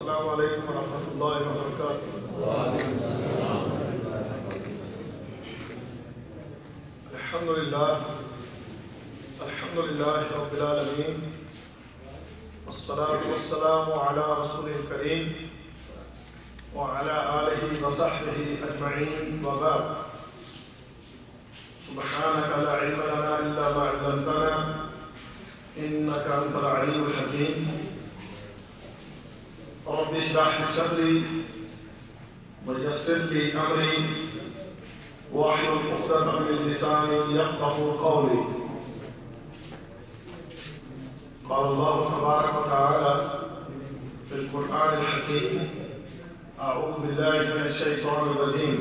السلام علیکم ورحمۃ اللہ وبرکاتہ۔ الحمدللہ رب العالمین، والصلاة والسلام علی رسول کریم وعلی آلہ وصحبہ اجمعین، وبعد۔ سبحانک لا علم لنا الا ما علمتنا انک انت العلیم الحکیم۔ رب اشرح لي صدري ويسر لي امري واحلل عقدة من لساني يفقهوا قولي۔ قال الله تبارك وتعالى في القرآن الحكيم: أعوذ بالله من الشيطان الرجيم،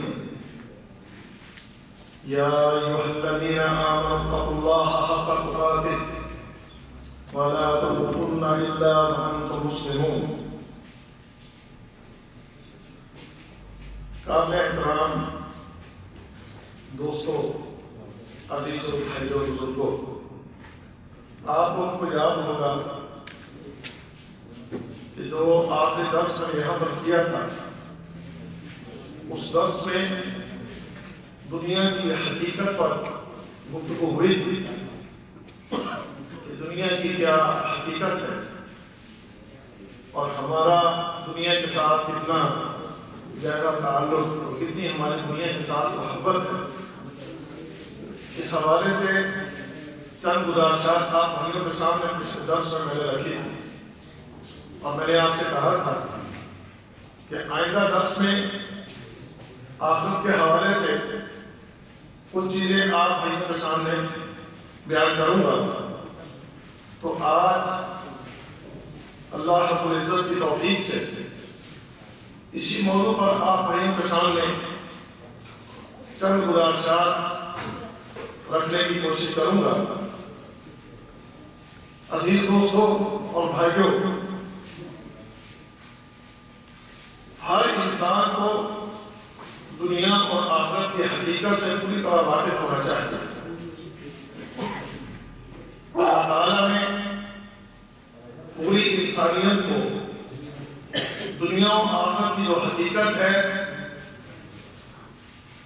يا أيها الذين آمنوا اتقوا الله حق تقاته ولا تموتن إلا وأنتم مسلمون۔ قابل احترام دوستو، عزیزو، بھائیو، بزرگو، آپ لوگوں کو یاد ہوگا کہ جو آخری درس میں یہاں پر کیا تھا، اس درس میں دنیا کی حقیقت پر گفتگو ہوئی تھی کہ دنیا کی کیا حقیقت ہے اور ہمارا دنیا کے ساتھ کتنا گہرا تعلق اور کتنی ہماری دنیا کے ساتھ محبت ہے۔ اس حوالے سے چند گزارشات آپ بھائیوں کے سامنے پچھلے درس میں نے رکھی تھی اور میں نے آپ سے کہا تھا کہ آئندہ درس میں آخرت کے حوالے سے کچھ چیزیں آپ بھائیوں کے سامنے بیان کروں گا۔ تو آج اللہ رب العزت کی توفیق سے اسی موضوع پر آپ بھائیوں کے سامنے چند گزارشات رکھنے کی کوشش کروں گا۔ عزیز دوستوں اور بھائیوں، ہر انسان کو دنیا اور آخرت کی حقیقت سے پوری طرح واقف ہونا چاہیے۔ اللہ تعالیٰ نے پوری انسانیت کو دنیا و آخرت کی جو حقیقت ہے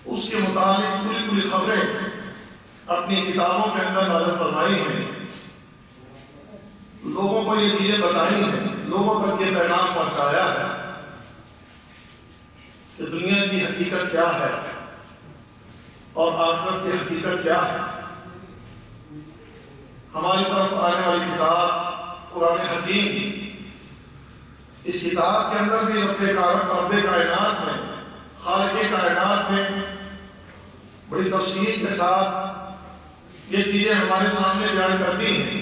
اس کے متعلق پوری خبریں اپنی کتابوں کے اندر نازل فرمائی ہیں، لوگوں کو یہ چیزیں بتائی ہیں، لوگوں تک یہ پیغام پہنچایا ہے کہ دنیا کی حقیقت کیا ہے اور آخرت کی حقیقت کیا ہے۔ ہماری طرف آنے والی کتاب قرآن حکیم کی، اس کتاب کے اندر بھی رب کائنات میں، خالق کائنات میں بڑی تفصیل کے ساتھ یہ چیزیں ہمارے سامنے بیان کرتی ہیں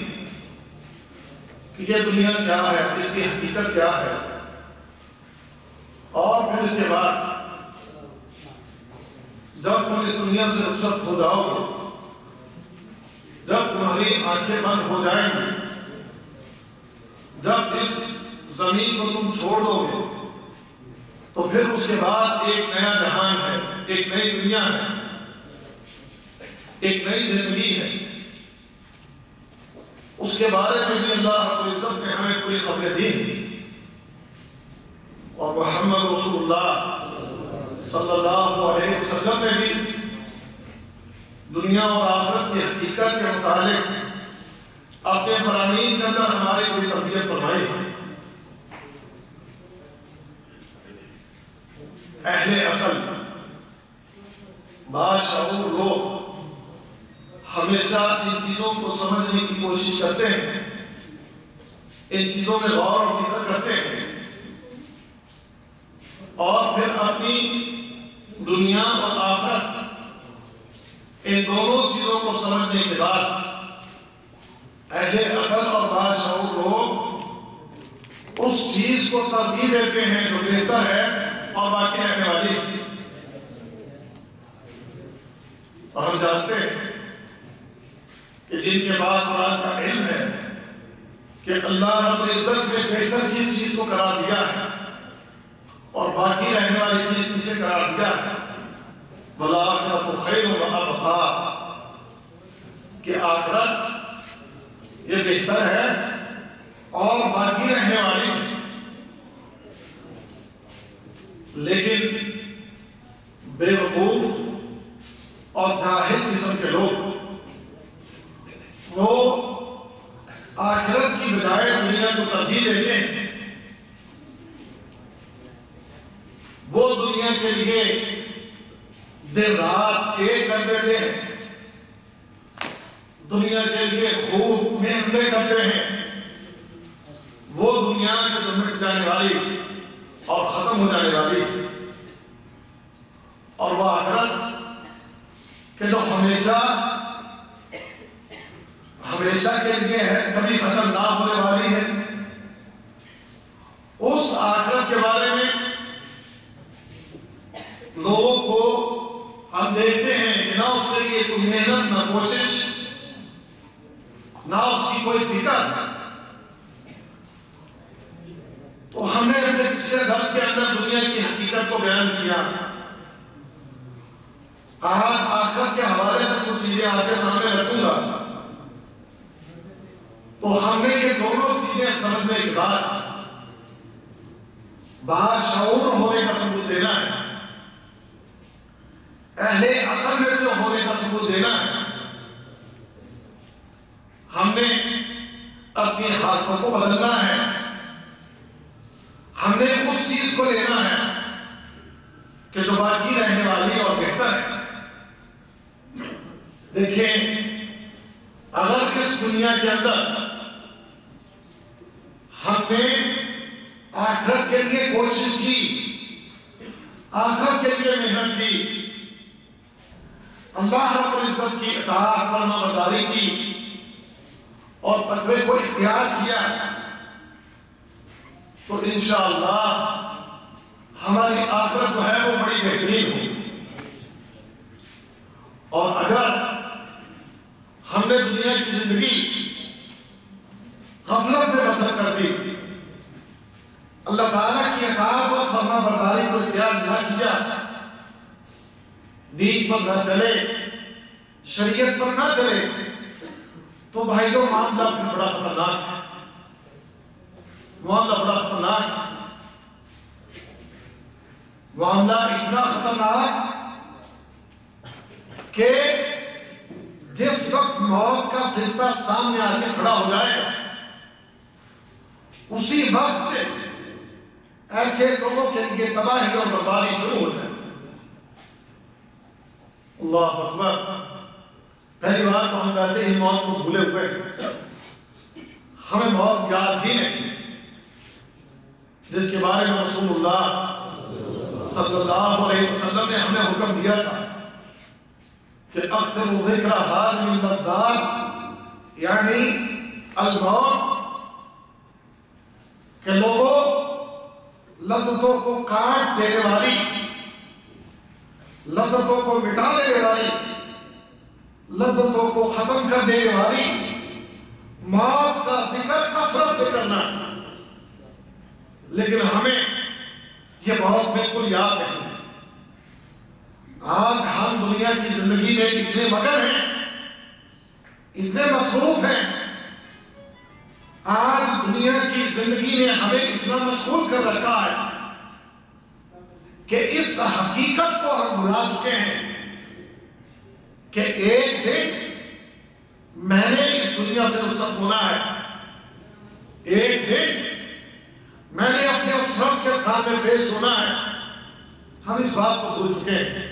کہ یہ دنیا کیا ہے، اس کی حقیقت کیا ہے، اور پھر اس کے بعد جب تم اس دنیا سے رخصت ہو جاؤ گے، جب تمہاری آنکھیں بند ہو جائیں گی، جب اس زمین کو تم چھوڑ دو گے، تو پھر اس کے بعد ایک نیا جہان ہے، ایک نئی دنیا ہے، ایک نئی زندگی ہے۔ اس کے بارے میں بھی اللہ رب العزت نے ہمیں پوری خبریں دی، اور محمد رسول اللہ صلی اللہ علیہ وسلم نے بھی دنیا اور آخرت کی حقیقت کے متعلق اپنے فرامین کے اندر ہماری پوری تربیت فرمائی ہے۔ اہل عقل، باشعور لوگ ہمیشہ ان چیزوں کو سمجھنے کی کوشش کرتے ہیں، ان چیزوں میں غور و فکر کرتے ہیں، اور پھر اپنی دنیا اور آخرت ان دونوں چیزوں کو سمجھنے کے بعد اہل عقل اور باشعور لوگ اس چیز کو ترجیح دیتے ہیں جو بہتر ہے اور باقی رہنے والی۔ اور ہم جانتے ہیں کہ جن کے پاس قرآن کا علم ہے کہ اللہ رب العزت نے بہتر کس چیز کو قرار دیا ہے اور باقی رہنے والی چیز کسے قرار دیا ہے، وَالْآخِرَةُ خَيْرٌ وَأَبْقَىٰ، کہ آخرت یہ بہتر ہے اور باقی رہنے والی۔ لیکن بے وقوف اور جاہل قسم کے لوگ وہ آخرت کی بجائے دنیا کو ترجیح دیتے ہیں. وہ دنیا کے لیے دن رات ایک کر دیتے ہیں, دنیا کے لیے خوب محنتیں کرتے ہیں. وہ دنیا کے جو مٹ جانے والی اور ختم ہو جانے والی, اور وہ آخرت کہ جو ہمیشہ کے لیے ہے, کبھی ختم نہ ہونے والی ہے. اس آخرت کے بارے میں لوگوں کو ہم دیکھتے ہیں کہ نہ اس کے لیے کوئی محنت, نہ کوشش, نہ اس کی کوئی فکر. تو ہم نے اپنے پچھلے درس کے اندر دنیا کی حقیقت کو بیان کیا. آج آخرت کے حوالے سے کچھ چیزیں آپ کے سامنے رکھوں گا. تو ہم نے یہ دونوں چیزیں سمجھنے کے بعد باشعور ہونے کا ثبوت دینا ہے, اہل عقل میں سے ہونے کا ثبوت دینا ہے. ہم نے اپنی حالتوں کو بدلنا ہے. ہم نے اس چیز کو لینا ہے کہ جو باقی رہنے والی اور بہتر ہے. دیکھیں, اگر اس دنیا کے اندر ہم نے آخرت کے لیے کوشش کی, آخرت کے لیے محنت کی, اللہ رب العزت کی اطاعت فرما برداری کی اور تقوی کو اختیار کیا, تو انشاءاللہ ہماری آخرت جو ہے وہ بڑی بہترین ہوگی. اور اگر ہم نے دنیا کی زندگی غفلت میں بسر کر دی, اللہ تعالیٰ کی اطاعت اور فرما برداری کو اختیار نہ کیا, دین پر نہ چلے, شریعت پر نہ چلے, تو بھائیوں معاملہ پھر بڑا خطرناک ہے. معاملہ بڑا خطرناک ہے. معاملہ اتنا خطرناک کہ جس وقت موت کا فرشتہ سامنے آ کے کھڑا ہو جائے گا, اسی وقت سے ایسے لوگوں کے لیے تباہی اور بربادی شروع ہو جائے. اللہ اکبر. پہلی بات تو ہم ویسے ہی موت کو بھولے ہوئے ہیں, ہمیں موت یاد ہی نہیں, جس کے بارے میں رسول اللہ صلی اللہ علیہ وسلم نے ہمیں حکم دیا تھا کہ اکثر ذکر حال من لذات, یعنی الموت, کہ لوگوں لذتوں کو کاٹ دینے والی, لذتوں کو مٹا دینے والی, لذتوں کو ختم کر دینے والی موت کا ذکر کثرت سے کرنا. لیکن ہمیں یہ موت بالکل یاد نہیں. آج ہم دنیا کی زندگی میں اتنے مگن ہیں, اتنے مصروف ہیں, آج دنیا کی زندگی نے ہمیں اتنا مشغول کر رکھا ہے کہ اس حقیقت کو ہم بھلا چکے ہیں کہ ایک دن میں نے اس دنیا سے رخصت ہونا ہے, ایک دن میں نے اپنے اس رب کے سامنے پیش ہونا ہے. ہم اس بات کو بھول چکے ہیں.